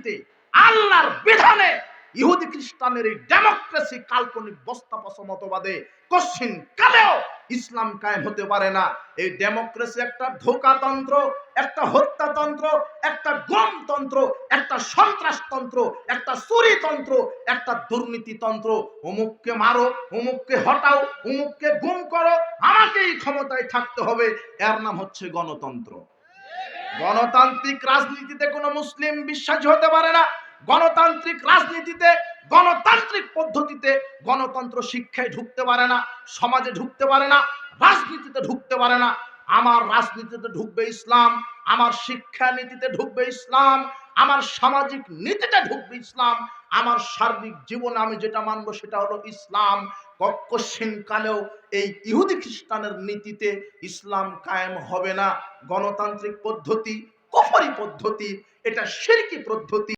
রাজনীতিতে, আল্লাহর বিধানে ইহুদি খ্রিস্টানের এই ডেমোক্রেসি কাল্পনিক বস্তাপচা মতবাদে কশ্চিন কালেও ইসলাম কায়েম হতে পারে না। এই ডেমোক্রেসি একটা ধোঁকাতন্ত্র, একটা হত্যাতন্ত্র, একটা গণতন্ত্র, একটা সন্ত্রাসতন্ত্র, একটা চুরিতন্ত্র, একটা দুর্নীতিতন্ত্র। অমুককে মারো, অমুককে হটাও, অমুককে গুম করো, আমাকেই ক্ষমতায় থাকতে হবে, এর নাম হচ্ছে গণতন্ত্র। গণতান্ত্রিক রাজনীতিতে কোনো মুসলিম বিশ্বাসী হতে পারে না। গণতান্ত্রিক রাজনীতিতে, গণতান্ত্রিক পদ্ধতিতে গণতন্ত্র শিক্ষায় ঢুকতে পারে না, সমাজে ঢুকতে পারে না, রাজনীতিতে ঢুকতে পারে না। আমার রাজনীতিতে ঢুকবে ইসলাম, আমার শিক্ষা নীতিতে ঢুকবে ইসলাম, আমার সামাজিক নীতিতে ঢুকবে ইসলাম, আমার সার্বিক জীবনে আমি যেটা মানবো সেটা হলো ইসলাম। কশ্চিন কালেও এই ইহুদি খ্রিস্টানের নীতিতে ইসলাম কায়েম হবে না। গণতান্ত্রিক পদ্ধতি কুফরি পদ্ধতি, এটা শিরকি পদ্ধতি।